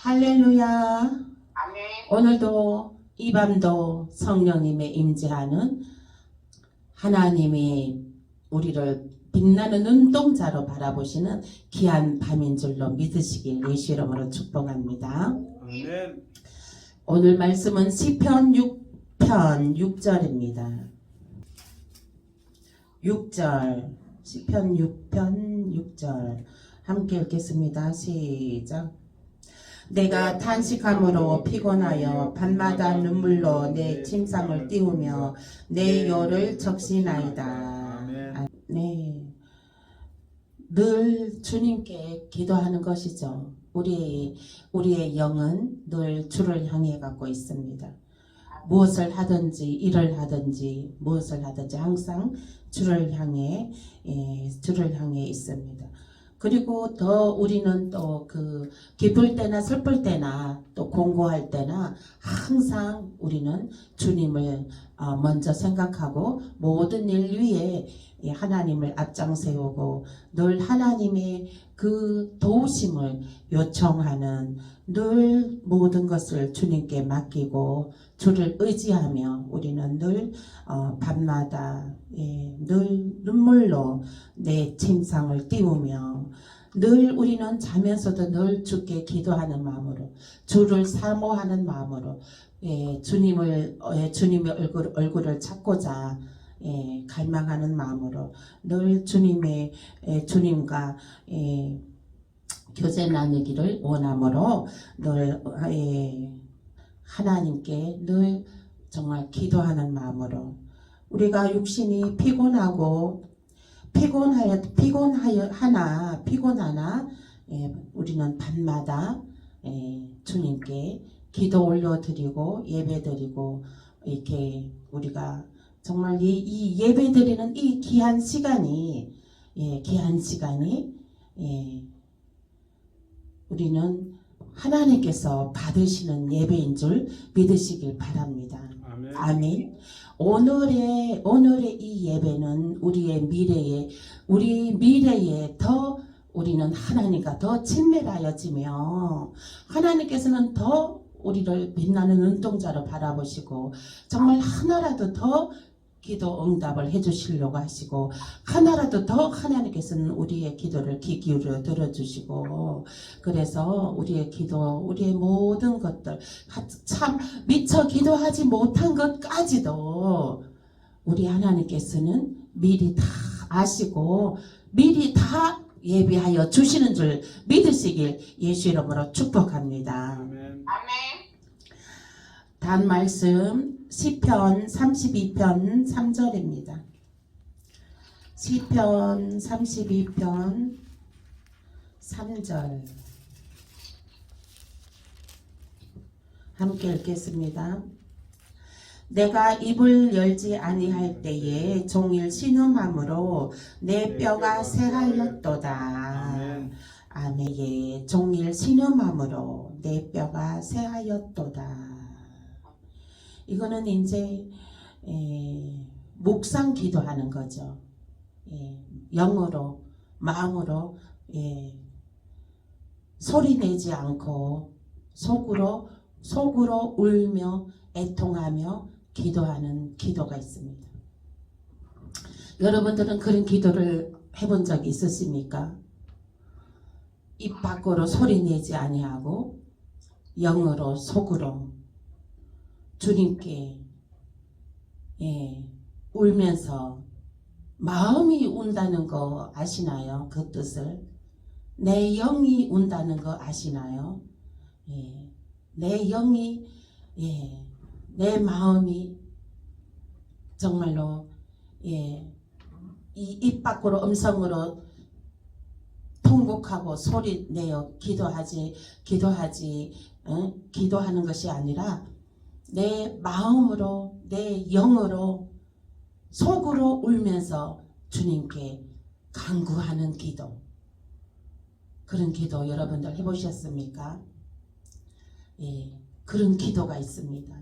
할렐루야. 아멘. 오늘도 이 밤도 성령님의 임재하는 하나님이 우리를 빛나는 눈동자로 바라보시는 귀한 밤인 줄로 믿으시길 예수 이름으로 축복합니다. 아멘. 오늘 말씀은 시편 6편 6절입니다. 6절 시편 6편 6절 함께 읽겠습니다. 시작. 내가 탄식함으로 피곤하여 밤마다 눈물로 내 침상을 띄우며 내 혀를 적시나이다. 네, 늘 주님께 기도하는 것이죠. 우리의 영은 늘 주를 향해 갖고 있습니다. 무엇을 하든지 일을 하든지 무엇을 하든지 항상 주를 향해 있습니다. 그리고 더 우리는 또 그 기쁠 때나 슬플 때나 또 공고할 때나 항상 우리는 주님을 먼저 생각하고 모든 일 위에 하나님을 앞장 세우고 늘 하나님의 그 도우심을 요청하는 늘 모든 것을 주님께 맡기고 주를 의지하며 우리는 늘 밤마다 늘 눈물로 내 침상을 띄우며 늘 우리는 자면서도 늘 주께 기도하는 마음으로 주를 사모하는 마음으로 주님의 얼굴을 찾고자 갈망하는 마음으로 늘 주님과 교제 나누기를 원함으로 늘 하나님께 늘 정말 기도하는 마음으로 우리가 육신이 피곤하나 우리는 밤마다 주님께 기도 올려드리고 예배드리고 이렇게 우리가 정말 이 예배드리는 이 귀한 시간이 우리는 하나님께서 받으시는 예배인 줄 믿으시길 바랍니다. 아멘. 아멘. 오늘의 이 예배는 우리 미래에 더 우리는 하나님과 더 친밀하여지며 하나님께서는 더 우리를 빛나는 눈동자로 바라보시고 정말 하나라도 더 기도 응답을 해주시려고 하시고 하나라도 더 하나님께서는 우리의 기도를 귀 기울여 들어주시고 그래서 우리의 기도 우리의 모든 것들 참 미처 기도하지 못한 것까지도 우리 하나님께서는 미리 다 아시고 미리 다 예비하여 주시는 줄 믿으시길 예수 이름으로 축복합니다. 아멘. 아멘. 다음 말씀 시편 32편 3절입니다. 시편 32편 3절 함께 읽겠습니다. 내가 입을 열지 아니할 때에 종일 신음함으로 내 뼈가 새하였도다. 아멘. 아멘. 예, 종일 신음함으로 내 뼈가 새하였도다. 이거는 이제 묵상 기도하는 거죠. 영으로 마음으로 소리 내지 않고 속으로 울며 애통하며 기도하는 기도가 있습니다. 여러분들은 그런 기도를 해본 적이 있으십니까? 입 밖으로 소리 내지 아니하고 영으로 속으로 주님께 울면서 마음이 운다는 거 아시나요? 그 뜻을 내 영이 운다는 거 아시나요? 내 영이 내 마음이 정말로 이 입 밖으로 음성으로 통곡하고 소리 내어 기도하는 것이 아니라 내 마음으로 내 영으로 속으로 울면서 주님께 간구하는 기도 그런 기도 여러분들 해보셨습니까? 그런 기도가 있습니다.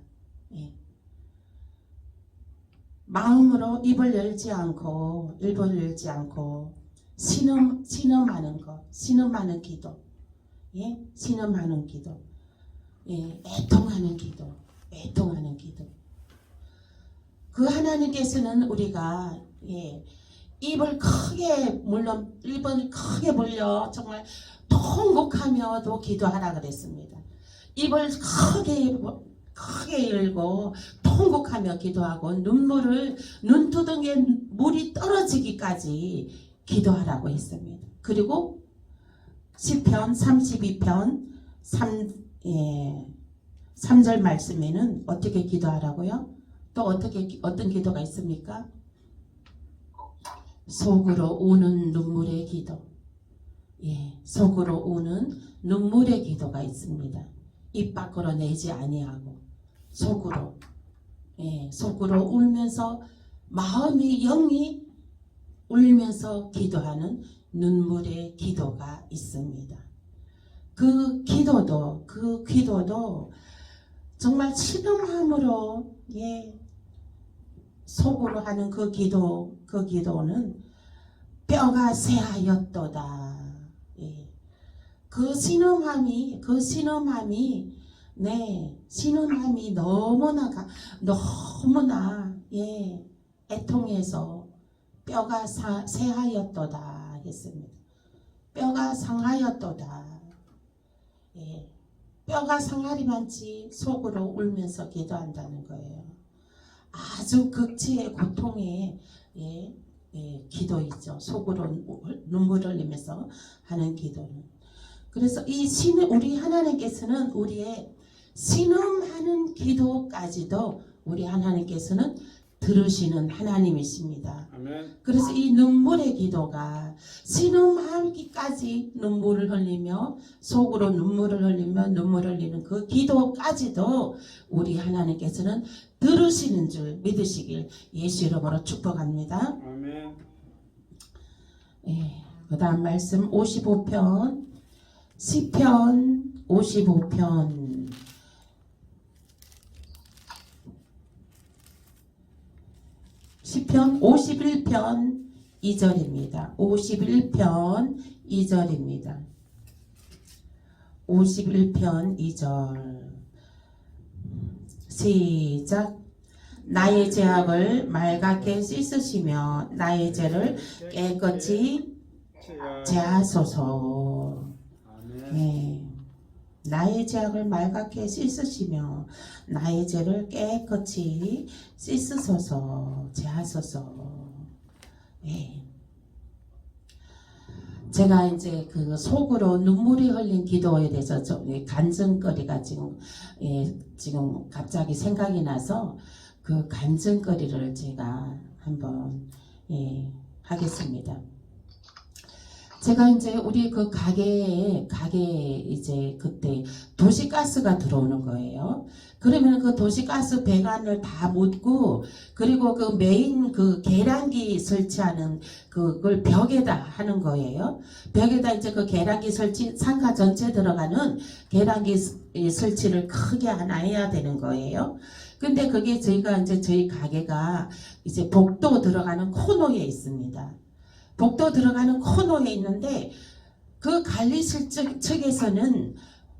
마음으로 입을 열지 않고 신음하는 기도 예, 신음하는 기도, 예, 애통하는 기도, 애통하는 기도. 그 하나님께서는 우리가 예, 입을 크게 물론 입을 크게 벌려 정말 통곡하며도 기도하라 그랬습니다. 입을 크게 열고 통곡하며 기도하고 눈두덩이에 물이 떨어지기까지 기도하라고 했습니다. 그리고 시편 32편 3절 말씀에는 어떻게 기도하라고요? 또 어떤 기도가 있습니까? 속으로 우는 눈물의 기도. 예, 속으로 우는 눈물의 기도가 있습니다. 입 밖으로 내지 아니하고 속으로, 예, 속으로 울면서 마음이 영이 울면서 기도하는 눈물의 기도가 있습니다. 그 기도도 정말 신음함으로 예, 속으로 하는 그 기도는 뼈가 쇠하였도다. 예. 그 신음함이 너무나 예, 애통해서 뼈가 쇠하였도다 했습니다. 뼈가 상하였도다. 예. 뼈가 상하리만치 속으로 울면서 기도한다는 거예요. 아주 극치의 고통의 예, 기도이죠. 속으로 눈물을 흘리면서 하는 기도는. 그래서 우리 하나님께서는 우리의 신음하는 기도까지도 우리 하나님께서는 들으시는 하나님이십니다. 아멘. 그래서 이 눈물의 기도가 신음하기까지 눈물을 흘리며 속으로 눈물을 흘리는 그 기도까지도 우리 하나님께서는 들으시는 줄 믿으시길 예수 이름으로 축복합니다. 아멘. 예, 그 다음 말씀 55편 시편 55편 시편 51편 2절입니다. 51편 2절입니다. 51편 2절 시작. 나의 죄악을 맑게 씻으시며 나의 죄를 깨끗이 제하소서. 아멘. 네. 나의 죄악을 맑게 씻으시며 나의 죄를 깨끗이 씻으소서. 제하소서. 네. 제가 이제 그 속으로 눈물이 흘린 기도에 대해서 좀 간증거리가 지금 갑자기 생각이 나서 그 간증거리를 제가 한번 하겠습니다. 제가 이제 우리 그 가게에 이제 그때 도시가스가 들어오는 거예요. 그러면 그 도시가스 배관을 다 묻고 그리고 그 메인 그 계량기 설치하는 그걸 벽에다 하는 거예요. 벽에다 이제 그 계량기 설치 상가 전체 들어가는 계량기 설치를 크게 하나 해야 되는 거예요. 근데 그게 저희 가게가 이제 복도 들어가는 코너에 있습니다. 복도 들어가는 코너에 있는데 그 관리실 측에서는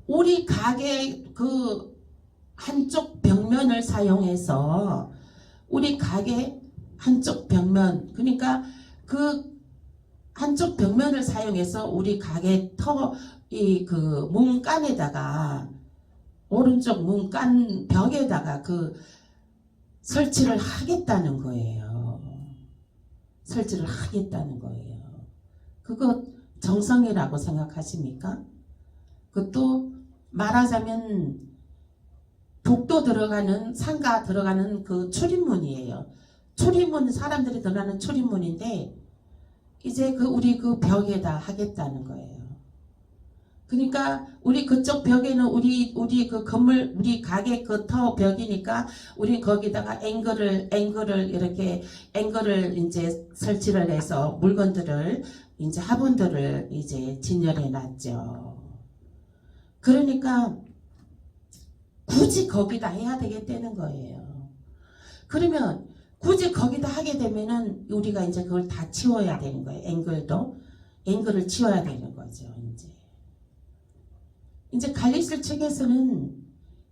우리 가게 그 한쪽 벽면을 사용해서 우리 가게 한쪽 벽면 그러니까 그 한쪽 벽면을 사용해서 우리 가게 그 문간에다가 오른쪽 문간 벽에다가 그 설치를 하겠다는 거예요. 설치를 하겠다는 거예요. 그거 정성이라고 생각하십니까? 그것도 말하자면 복도 들어가는 상가 들어가는 그 출입문이에요. 출입문 사람들이 들어가는 출입문인데 이제 우리 그 벽에다 하겠다는 거예요. 그러니까 우리 그쪽 벽에는 우리 그 건물 우리 가게 그 터 벽이니까 우리 거기다가 앵글을 이렇게 이제 설치를 해서 물건들을 이제 화분들을 이제 진열해 놨죠. 그러니까 굳이 거기다 해야 되겠다는 거예요. 그러면 굳이 거기다 하게 되면은 우리가 이제 그걸 다 치워야 되는 거예요. 앵글을 치워야 되는 거죠. 이제 이제 갈리실 측에서는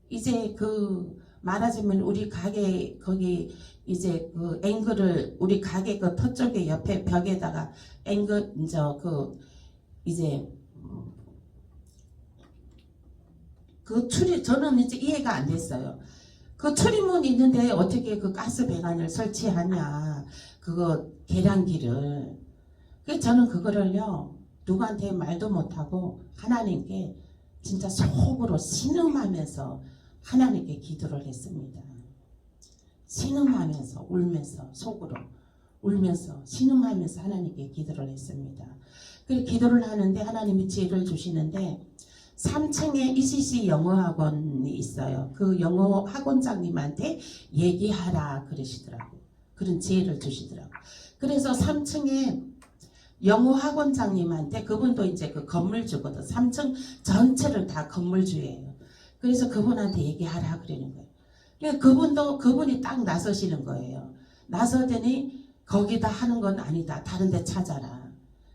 이제 그 말하자면 우리 가게 거기 이제 그 앵글을 우리 가게 그 터 쪽에 옆에 벽에다가 앵글 이제 그 이제 그 출입 저는 이제 이해가 안 됐어요. 그 출입문이 있는데 어떻게 그 가스 배관을 설치하냐 그거 계량기를. 그래서 저는 그거를요 누구한테 말도 못하고 하나님께 진짜 속으로 신음하면서 하나님께 기도를 했습니다. 신음하면서 울면서 속으로 울면서 신음하면서 하나님께 기도를 했습니다. 그 기도를 하는데 하나님이 지혜를 주시는데 3층에 ECC 영어학원이 있어요. 그 영어 학원장님한테 얘기하라 그러시더라고요. 그런 지혜를 주시더라고요. 그래서 3층에 영어 학원장님한테 그분도 이제 그 건물주거든. 3층 전체를 다 건물주예요. 그래서 그분한테 얘기하라 그러는 거예요. 그러니까 그분이 딱 나서시는 거예요. 나서더니 거기다 하는 건 아니다. 다른 데 찾아라.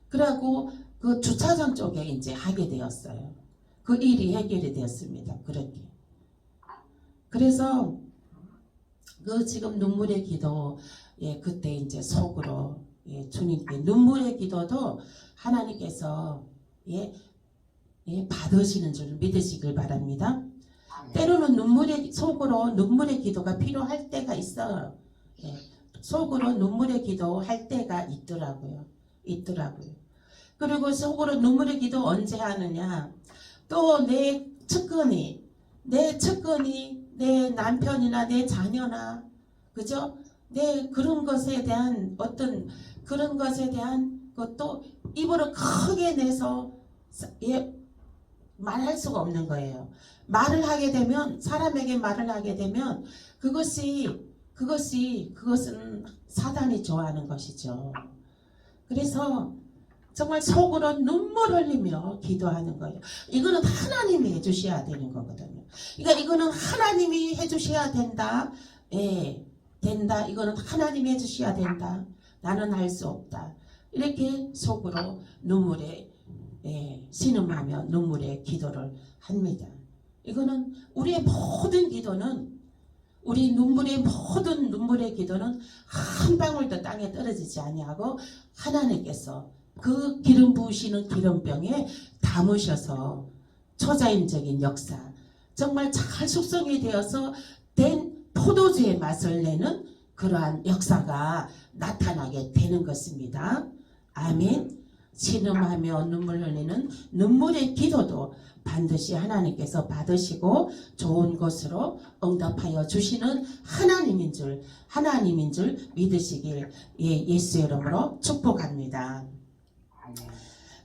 그래갖고 그 주차장 쪽에 이제 하게 되었어요. 그 일이 해결이 되었습니다. 그렇게. 그래서 그 지금 눈물의 기도 그때 이제 속으로 주님께 눈물의 기도도 하나님께서 받으시는 줄 믿으시길 바랍니다. 때로는 속으로 눈물의 기도가 필요할 때가 있어요. 속으로 눈물의 기도 할 때가 있더라고요. 그리고 속으로 눈물의 기도 언제 하느냐? 또 내 측근이 내 남편이나 내 자녀나 그죠? 내 그런 것에 대한 어떤 그런 것에 대한 것도 입으로 크게 내서 말할 수가 없는 거예요. 말을 하게 되면 사람에게 말을 하게 되면 그것은 사단이 좋아하는 것이죠. 그래서 정말 속으로 눈물 흘리며 기도하는 거예요. 이거는 하나님이 해주셔야 되는 거거든요. 그러니까 이거는 하나님이 해주셔야 된다. 된다. 이거는 하나님이 해주셔야 된다. 나는 할 수 없다. 이렇게 속으로 눈물에 신음하며 눈물의 기도를 합니다. 이거는 우리의 모든 기도는 우리 모든 눈물의 기도는 한 방울도 땅에 떨어지지 아니하고 하나님께서 그 기름 부으시는 기름병에 담으셔서 초자연적인 역사 정말 잘 숙성이 되어서 된 포도주의 맛을 내는 그러한 역사가 나타나게 되는 것입니다. 아멘. 신음하며 눈물 흘리는 눈물의 기도도 반드시 하나님께서 받으시고 좋은 것으로 응답하여 주시는 하나님인 줄 믿으시길 예수의 이름으로 축복합니다.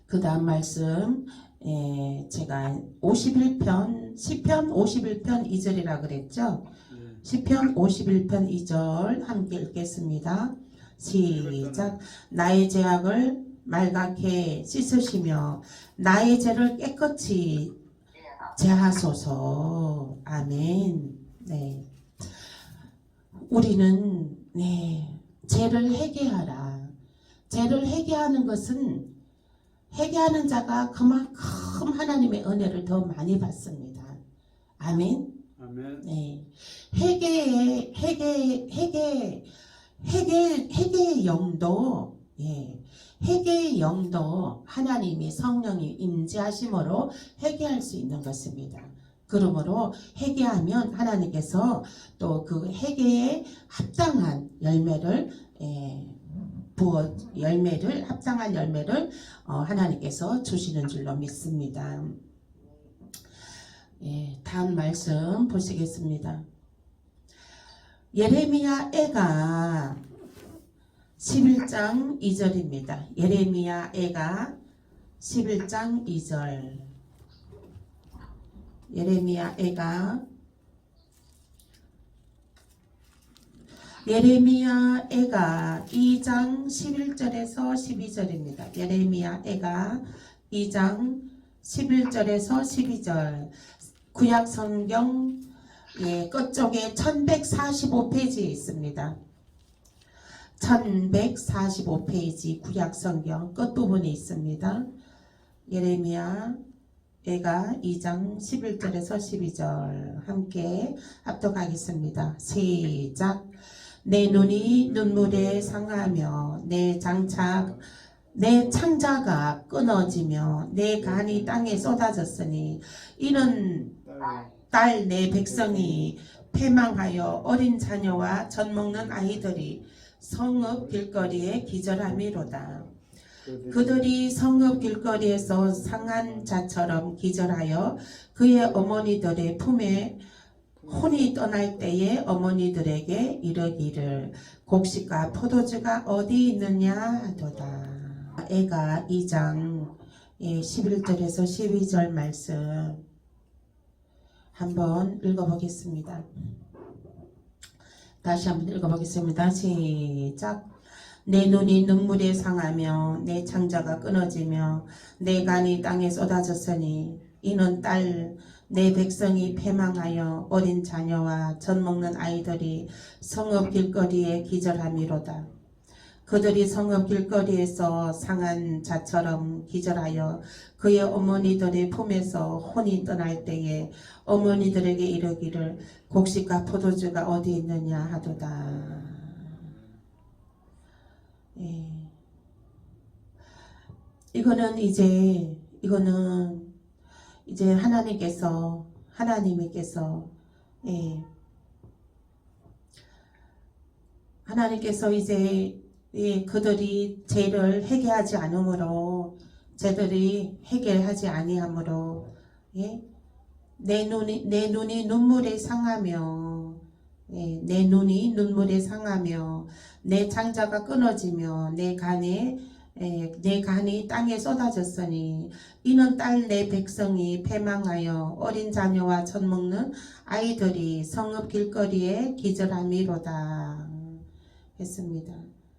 그 다음 말씀 제가 51편 시편 51편 2절이라 그랬죠. 시편 51편 2절 함께 읽겠습니다. 시작. 나의 죄악을 말갛게 씻으시며 나의 죄를 깨끗이 제하소서. 아멘. 네. 우리는 죄를 회개하라. 죄를 회개하는 것은 회개하는 자가 그만큼 하나님의 은혜를 더 많이 받습니다. 아멘. 아멘. 네. 회개의 영도 회개의 영도 하나님이 성령이 임재하심으로 회개할 수 있는 것입니다. 그러므로 회개하면 하나님께서 또 그 회개에 합당한 열매를 합당한 열매를 하나님께서 주시는 줄로 믿습니다. 다음 말씀 보시겠습니다. 예레미야 애가 11장 2절입니다. 예레미야 애가 11장 2절. 예레미야 애가 2장 11절에서 12절입니다. 예레미야 애가 2장 11절에서 12절. 구약 성경 끝쪽에 1145페이지에 있습니다. 1145페이지 구약 성경 끝부분에 있습니다. 예레미야 애가 2장 11절에서 12절 함께 합독하겠습니다. 시작. 내 눈이 눈물에 상하며 내 창자가 끊어지며 내 간이 땅에 쏟아졌으니 이는 딸 내 백성이 패망하여 어린 자녀와 젖먹는 아이들이 성읍 길거리에 기절함이로다. 그들이 성읍 길거리에서 상한 자처럼 기절하여 그의 어머니들의 품에 혼이 떠날 때에 어머니들에게 이르기를 곡식과 포도주가 어디 있느냐 하도다. 애가 2장 11절에서 12절 말씀 한번 읽어보겠습니다. 다시 한번 읽어보겠습니다. 시작. 내 눈이 눈물에 상하며 내 창자가 끊어지며 내 간이 땅에 쏟아졌으니 이는 딸 내 백성이 패망하여 어린 자녀와 젖먹는 아이들이 성읍 길거리에 기절함이로다. 그들이 성읍 길거리에서 상한 자처럼 기절하여 그의 어머니들의 품에서 혼이 떠날 때에 어머니들에게 이르기를 곡식과 포도주가 어디 있느냐 하도다. 예. 이거는 이제 하나님께서 예. 하나님께서 이제 그들이 죄를 회개하지 않으므로 죄들이 해결하지 아니하므로 예? 내 눈이 눈물에 상하며 내 눈이 눈물에 상하며 내 창자가 끊어지며 내 간이 땅에 쏟아졌으니 이는 딸 내 백성이 패망하여 어린 자녀와 젖먹는 아이들이 성읍 길거리에 기절함이로다 했습니다.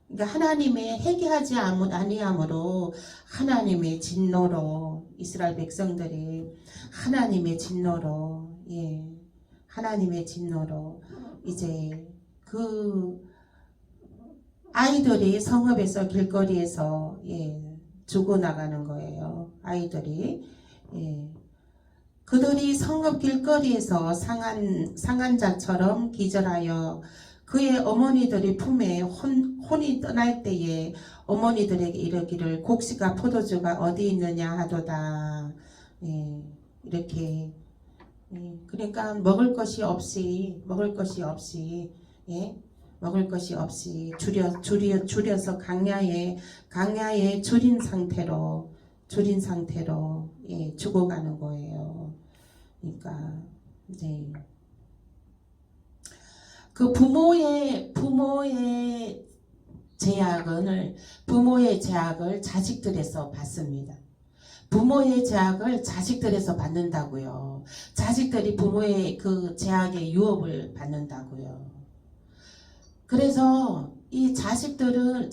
그러니까 하나님의 회개하지 아니함으로 하나님의 진노로 이스라엘 백성들이 하나님의 진노로 이제 그 아이들이 성읍에서 길거리에서 죽어나가는 거예요. 아이들이 그들이 성읍 길거리에서 상한 자처럼 기절하여 그의 어머니들의 품에 혼이 떠날 때에 어머니들에게 이르기를 곡식과 포도주가 어디 있느냐 하도다. 이렇게 그러니까 먹을 것이 없이 줄여서 강야에 줄인 상태로 죽어가는 거예요. 그러니까 이제 그 부모의 제약을 자식들에서 받습니다. 부모의 제약을 자식들에서 받는다고요. 자식들이 부모의 그 제약의 유업을 받는다고요. 그래서 이 자식들이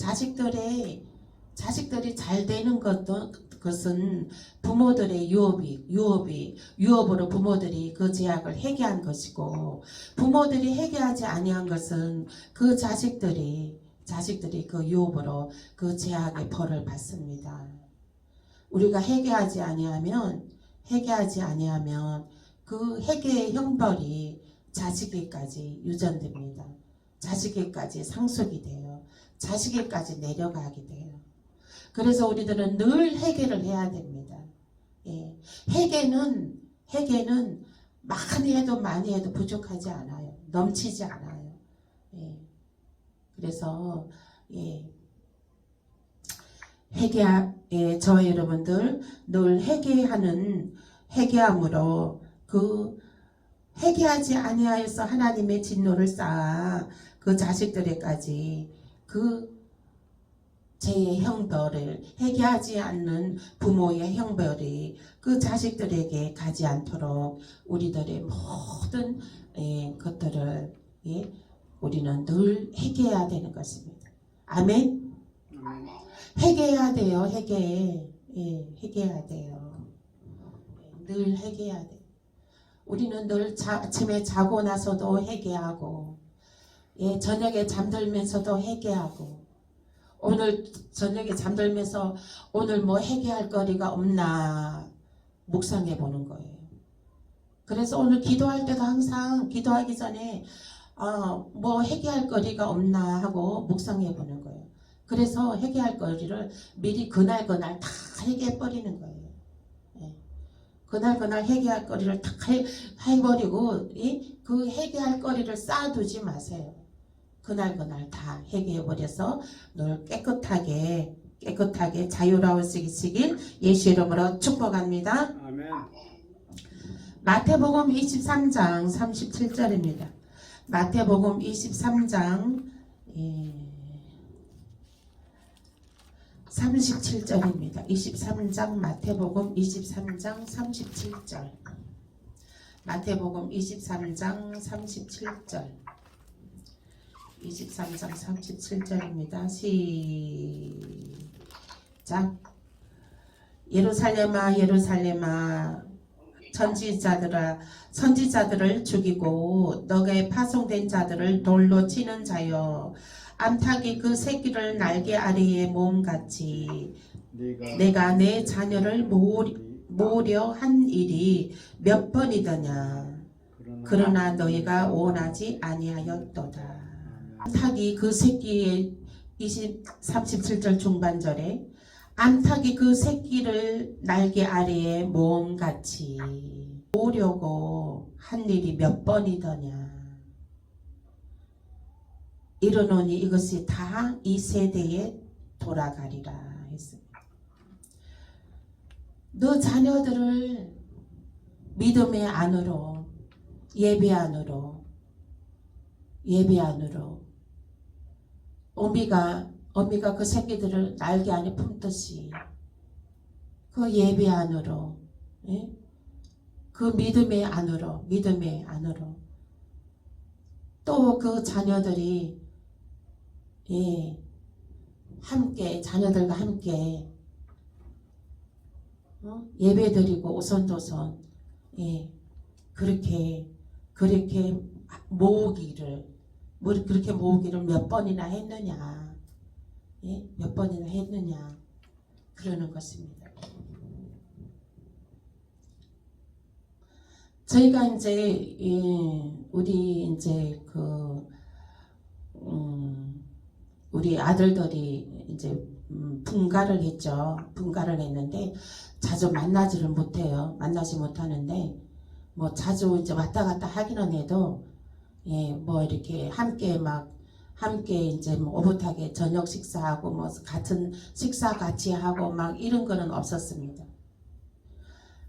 잘 되는 것은 부모들의 유업으로 부모들이 그 제약을 해결한 것이고, 부모들이 해결하지 아니한 것은 그 자식들이 그 유업으로 그 제약의 벌을 받습니다. 우리가 회개하지 아니하면 그 회개의 형벌이 자식에게까지 유전됩니다. 자식에게까지 상속이 돼요. 자식에게까지 내려가게 돼요. 그래서 우리들은 늘 회개를 해야 됩니다. 회개는 많이 해도 부족하지 않아요. 넘치지 않아요. 그래서 저와 여러분들 늘 회개함으로 그 회개하지 아니하여서 하나님의 진노를 쌓아 그 자식들에까지 그 죄의 형벌을, 회개하지 않는 부모의 형벌이 그 자식들에게 가지 않도록 우리들의 모든 것들을 우리는 늘 회개해야 되는 것입니다. 아멘. 회개해야 돼요. 회개해야 돼요. 늘 회개해야 돼요. 우리는 늘 아침에 자고 나서도 회개하고, 저녁에 잠들면서도 회개하고, 오늘 저녁에 잠들면서 오늘 뭐 회개할 거리가 없나, 묵상해 보는 거예요. 그래서 오늘 기도할 때도 항상 기도하기 전에 뭐 회개할 거리가 없나 하고 묵상해 보는 거예요. 그래서 회개할 거리를 미리 그날 다 회개해 버리는 거예요. 예. 그날 회개할 거리를 다 해버리고 그 회개할 거리를 쌓아두지 마세요. 그날 다 회개해 버려서 늘 깨끗하게 자유로우시길 예수 이름으로 축복합니다. 아멘. 마태복음 23장 37절입니다. 마태복음 23장 37절입니다. 23장 마태복음 23장 37절. 마태복음 23장 37절. 23장 37절입니다. 시작. 예루살렘아 예루살렘아 선지자들을 죽이고 너게 파송된 자들을 돌로 치는 자여 암탉이 그 새끼를 날개 아래에 모음같이 내가 내 자녀를 모으려 한 일이 몇 번이더냐. 그러나 너희가 원하지 아니하였도다. 암탉이 그 새끼의 37절 중반절에 암탉이 그 새끼를 날개 아래에 모음같이 모으려고 한 일이 몇 번이더냐. 이르노니 이것이 다 이 세대에 돌아가리라 했습니다. 너 자녀들을 믿음의 안으로 예배 안으로 어미가 그 새끼들을 날개 안에 품듯이 그 예배 안으로 그 믿음의 안으로 또 그 자녀들이 함께 자녀들과 함께 예배드리고 오손도손 그렇게 모으기를 몇 번이나 했느냐. 몇 번이나 했느냐 그러는 것입니다. 저희가 이제 우리 아들들이 이제 분가를 했죠. 분가를 했는데 자주 만나지 못하는데 뭐 자주 이제 왔다 갔다 하기는 해도 뭐 이렇게 함께 이제 뭐 오붓하게 저녁 식사하고 뭐 같은 식사 같이 하고 막 이런 거는 없었습니다.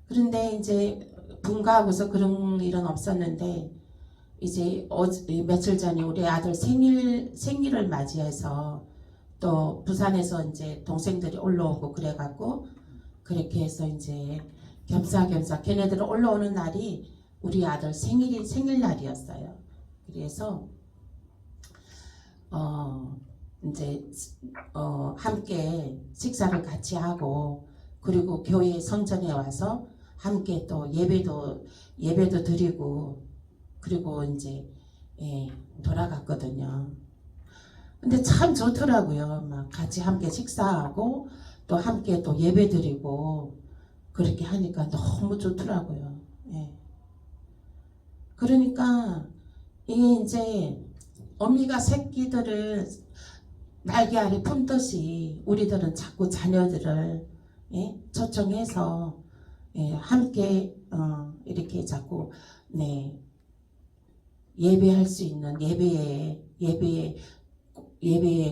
그런데 이제 분가하고서 그런 일은 없었는데 이제 며칠 전에 우리 아들 생일을 맞이해서 또 부산에서 이제 동생들이 올라오고 그래갖고 그렇게 해서 이제 겸사겸사 걔네들 올라오는 날이 우리 아들 생일날이었어요. 그래서 함께 식사를 같이 하고 그리고 교회 성전에 와서 함께 또 예배도 드리고 그리고 이제 돌아갔거든요. 근데 참 좋더라고요. 막 같이 함께 식사하고 또 함께 또 예배 드리고 그렇게 하니까 너무 좋더라고요. 그러니까 이게 이제 어미가 새끼들을 날개 아래 품듯이 우리들은 자꾸 자녀들을 초청해서 함께 이렇게 자꾸 예배할 수 있는 예배의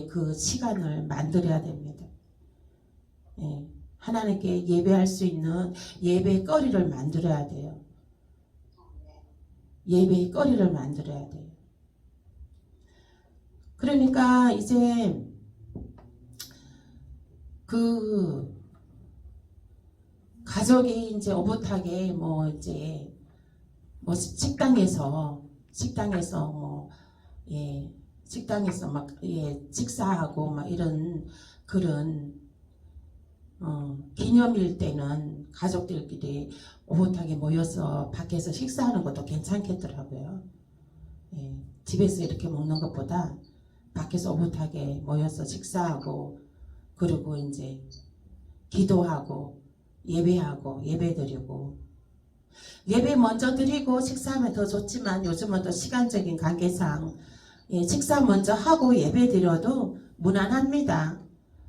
그 시간을 만들어야 됩니다. 하나님께 예배할 수 있는 예배의 거리를 만들어야 돼요. 예배의 거리를 만들어야 돼요. 그러니까 이제 그 가족이 이제 오붓하게 뭐 식당에서 막 식사하고 막 이런 그런 기념일 때는 가족들끼리 오붓하게 모여서 밖에서 식사하는 것도 괜찮겠더라고요. 집에서 이렇게 먹는 것보다 밖에서 오붓하게 모여서 식사하고 그리고 이제 기도하고 예배하고 예배드리고 예배 먼저 드리고 식사하면 더 좋지만 요즘은 또 시간적인 관계상 식사 먼저 하고 예배 드려도 무난합니다.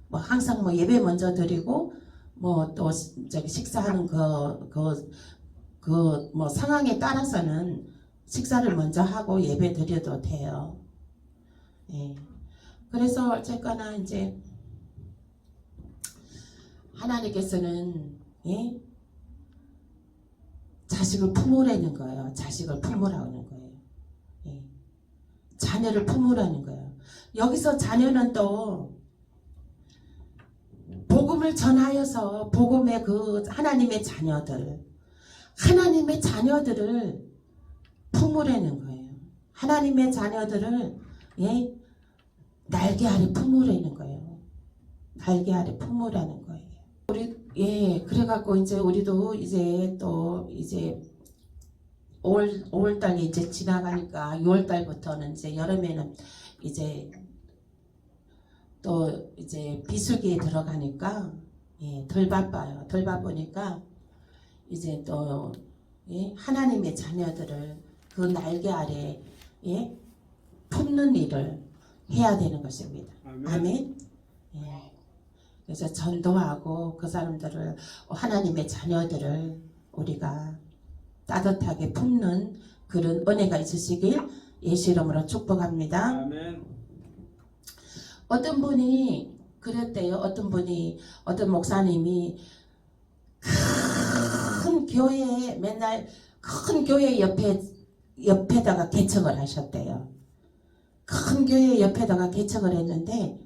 뭐 항상 뭐 예배 먼저 드리고 뭐 또 저기 식사하는 뭐 상황에 따라서는 식사를 먼저 하고 예배 드려도 돼요. 예. 그래서 어쨌거나 이제 하나님께서는 자식을 품으라는 거예요. 자식을 품으라는 거예요. 예. 자녀를 품으라는 거예요. 여기서 자녀는 또 복음을 전하여서 복음의 그 하나님의 자녀들을 품으라는 거예요. 하나님의 자녀들을 날개 아래 품으라는 거예요. 날개 아래 품으라는 거예요. 그래갖고 이제 우리도 이제 또 이제 5월달이 이제 지나가니까 6월달부터는 이제 여름에는 이제 또 이제 비수기에 들어가니까 덜 바빠요. 덜 바쁘니까 이제 또 하나님의 자녀들을 그 날개 아래 품는 일을 해야 되는 것입니다. 아멘. 그래서 전도하고 그 사람들을 하나님의 자녀들을 우리가 따뜻하게 품는 그런 은혜가 있으시길 예수 이름으로 축복합니다. 아멘. 어떤 분이 그랬대요. 어떤 목사님이 큰 교회에 맨날 큰 교회 옆에다가 개척을 하셨대요. 큰 교회 옆에다가 개척을 했는데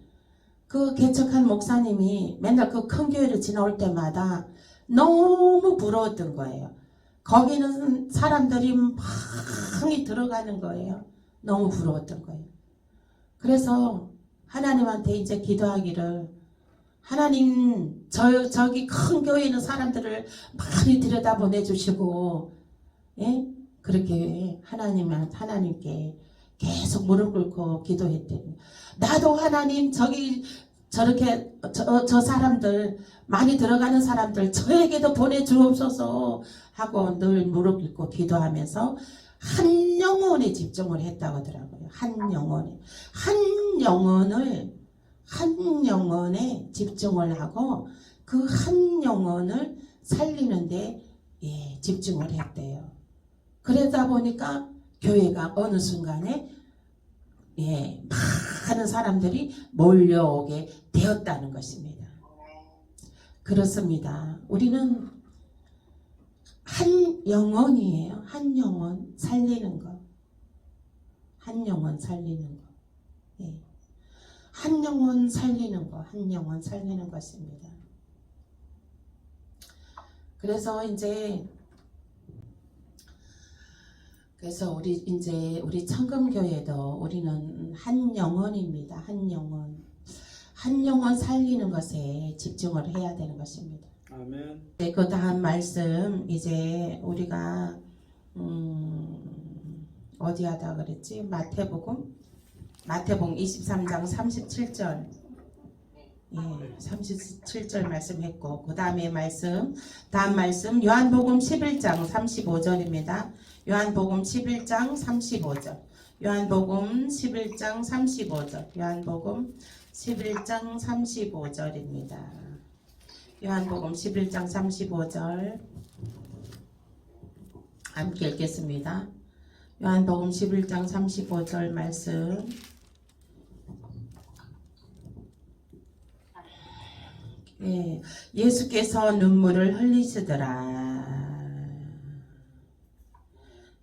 그 개척한 목사님이 맨날 그 큰 교회를 지나올 때마다 너무 부러웠던 거예요. 거기는 사람들이 많이 들어가는 거예요. 너무 부러웠던 거예요. 그래서 하나님한테 이제 기도하기를 하나님 저기 큰 교회에 있는 사람들을 많이 들여다보내주시고 그렇게 하나님께 계속 무릎 꿇고 기도했대요. 나도 하나님 저렇게 저 사람들 많이 들어가는 사람들 저에게도 보내주옵소서 하고 늘 무릎 꿇고 기도하면서 한 영혼에 집중을 했다고 하더라고요. 한 영혼에 집중을 하고 그 한 영혼을 살리는데 집중을 했대요. 그러다 보니까 교회가 어느 순간에 많은 사람들이 몰려오게 되었다는 것입니다. 그렇습니다. 우리는 한 영혼이에요. 한 영혼 살리는 거. 한 영혼 살리는 거. 한 영혼 살리는 거. 한 영혼 살리는 것입니다. 그래서 우리 청금교회도 우리는 한 영혼입니다. 한 영혼 살리는 것에 집중을 해야 되는 것입니다. 아멘. 그 다음 말씀 이제 우리가 어디 하다 그랬지? 마태복음 23장 37절 37절 말씀했고 그 다음 말씀 요한복음 11장 35절입니다. 요한복음 11장 35절 요한복음 11장 35절 요한복음 11장 35절입니다. 요한복음 11장 35절 함께 읽겠습니다. 요한복음 11장 35절 말씀 예수께서 눈물을 흘리시더라.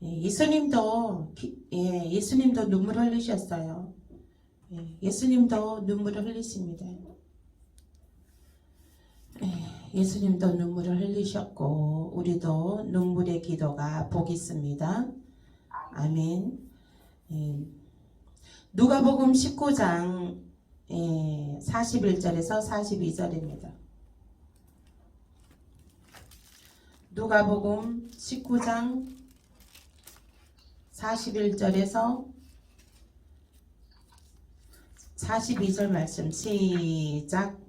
예수님도 눈물을 흘리셨어요. 예수님도 눈물을 흘리십니다. 예수님도 눈물을 흘리셨고 우리도 눈물의 기도가 복 있습니다. 아멘. 누가복음 19장 41절에서 42절입니다. 누가복음 19장 41절에서 42절 말씀 시작.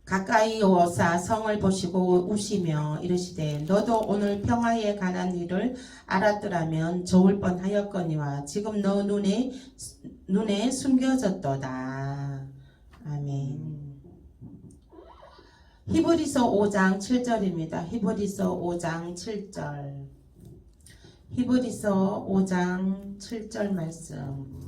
가까이 오사 성을 보시고 우시며 이르시되 너도 오늘 평화에 관한 일을 알았더라면 좋을 뻔하였거니와 지금 너 눈에 숨겨졌도다. 아멘. 히브리서 5장 7절입니다. 히브리서 5장 7절. 히브리서 5장 7절 말씀.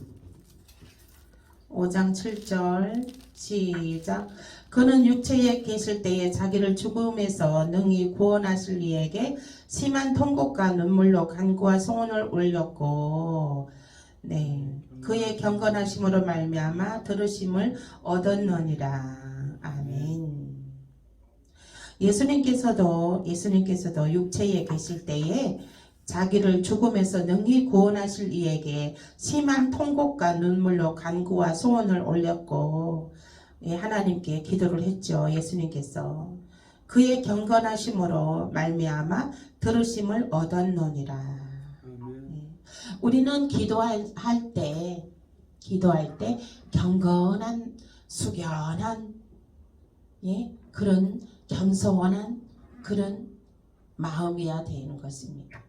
5장 7절 시작. 그는 육체에 계실 때에 자기를 죽음에서 능히 구원하실 이에게 심한 통곡과 눈물로 간구와 소원을 올렸고 그의 경건하심으로 말미암아 들으심을 얻었느니라. 아멘. 예수님께서도 육체에 계실 때에 자기를 죽음에서 능히 구원하실 이에게 심한 통곡과 눈물로 간구와 소원을 올렸고 하나님께 기도를 했죠. 예수님께서 그의 경건하심으로 말미암아 들으심을 얻었노니라. 우리는 기도할 때 경건한 숙연한 그런 겸손한 그런 마음이어야 되는 것입니다.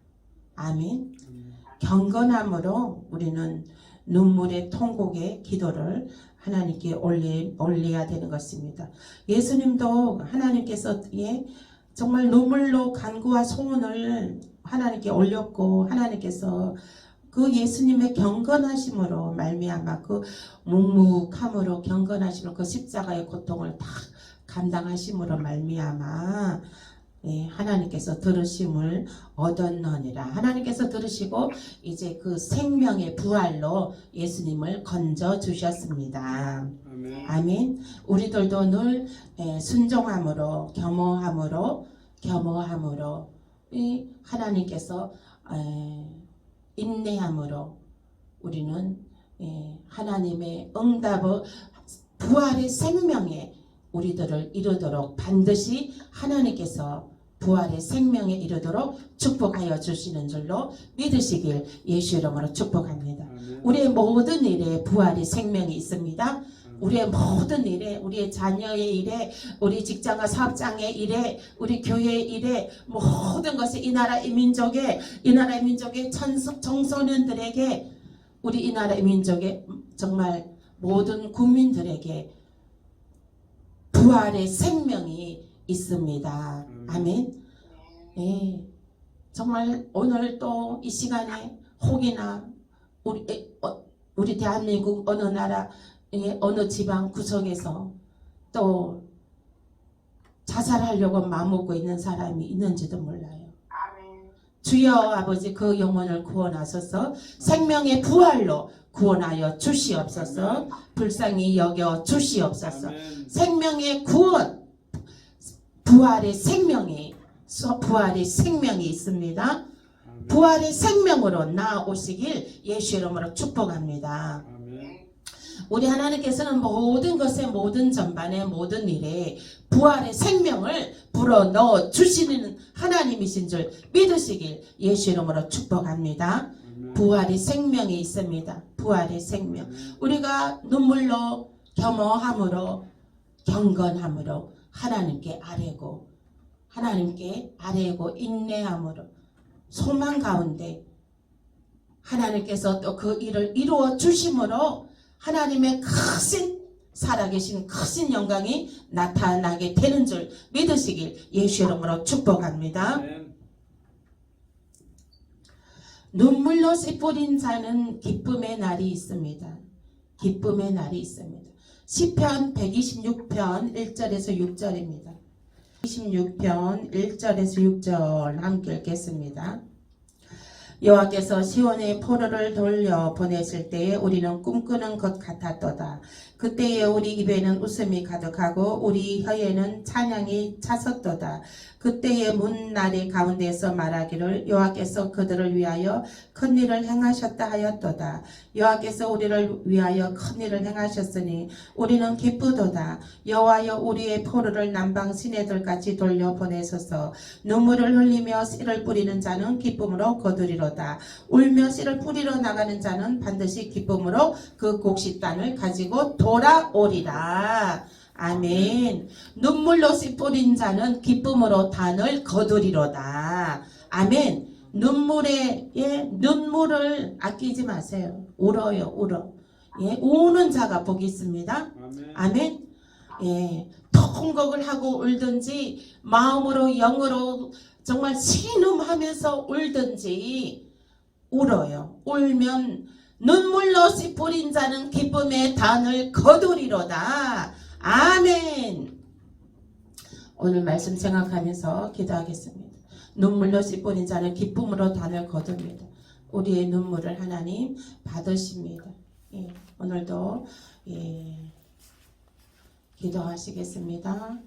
아멘. 경건함으로 우리는 눈물의 통곡의 기도를 하나님께 올려야 되는 것입니다. 예수님도 하나님께서 정말 눈물로 간구와 소원을 하나님께 올렸고 하나님께서 그 예수님의 경건하심으로 말미암아 그 묵묵함으로 경건하심으로 그 십자가의 고통을 다 감당하심으로 말미암아 하나님께서 들으심을 얻었느니라. 하나님께서 들으시고 이제 그 생명의 부활로 예수님을 건져 주셨습니다. 아멘. 우리들도 늘 순종함으로 겸허함으로 하나님께서 인내함으로 우리는 하나님의 응답을 부활의 생명에 우리들을 이루도록 반드시 하나님께서 부활의 생명에 이르도록 축복하여 주시는 줄로 믿으시길 예수 이름으로 축복합니다. 우리의 모든 일에 부활의 생명이 있습니다. 우리의 모든 일에, 우리의 자녀의 일에, 우리 직장과 사업장의 일에, 우리 교회의 일에, 모든 것이 이 나라의 민족의 청소년들에게, 우리 이 나라의 민족의 정말 모든 국민들에게 부활의 생명이 있습니다. 아멘. 정말 오늘 또 이 시간에 혹이나 우리 대한민국 어느 나라 어느 지방 구석에서 또 자살하려고 마음먹고 있는 사람이 있는지도 몰라요. 주여 아버지 그 영혼을 구원하소서. 생명의 부활로 구원하여 주시옵소서. 불쌍히 여겨 주시옵소서. 생명의 구원, 부활의 생명이 있습니다. 부활의 생명으로 나오시길 예수 이름으로 축복합니다. 우리 하나님께서는 모든 것에, 모든 전반에, 모든 일에 부활의 생명을 불어넣어 주시는 하나님이신 줄 믿으시길 예수 이름으로 축복합니다. 부활의 생명이 있습니다. 부활의 생명. 우리가 눈물로 겸허함으로 경건함으로 하나님께 아뢰고 인내함으로 소망 가운데 하나님께서 또 그 일을 이루어 주심으로 하나님의 크신 살아계신 크신 영광이 나타나게 되는 줄 믿으시길 예수 이름으로 축복합니다. 눈물로 씨 뿌린 자는 기쁨의 날이 있습니다. 기쁨의 날이 있습니다. 시편 126편 1절에서 6절입니다. 26편 1절에서 6절 함께 읽겠습니다. 여호와께서 시온의 포로를 돌려 보내실 때에 우리는 꿈꾸는 것 같았도다. 그때에 우리 입에는 웃음이 가득하고 우리 혀에는 찬양이 차섰도다. 그때의 문나리 가운데서 말하기를 여호와께서 그들을 위하여 큰 일을 행하셨다 하였도다. 여호와께서 우리를 위하여 큰 일을 행하셨으니 우리는 기쁘도다. 여호와여 우리의 포로를 남방 시내들까지 돌려 보내소서. 눈물을 흘리며 씨를 뿌리는 자는 기쁨으로 거두리로다. 울며 씨를 뿌리러 나가는 자는 반드시 기쁨으로 그 곡식 단을 가지고 돌아오리라. 아멘. 눈물로 씨 뿌린 자는 기쁨으로 단을 거두리로다. 아멘. 눈물을 아끼지 마세요. 울어요, 울어. 예, 우는 자가 복이 있습니다. 아멘. 예, 통곡을 하고 울든지 마음으로 영으로 정말 신음하면서 울든지 울어요. 울면 눈물로 씨 뿌린 자는 기쁨의 단을 거두리로다. 아멘. 오늘 말씀 생각하면서 기도하겠습니다. 눈물로 씨 뿌린 자는 기쁨으로 단을 거둡니다. 우리의 눈물을 하나님 받으십니다. 예, 오늘도 기도하시겠습니다.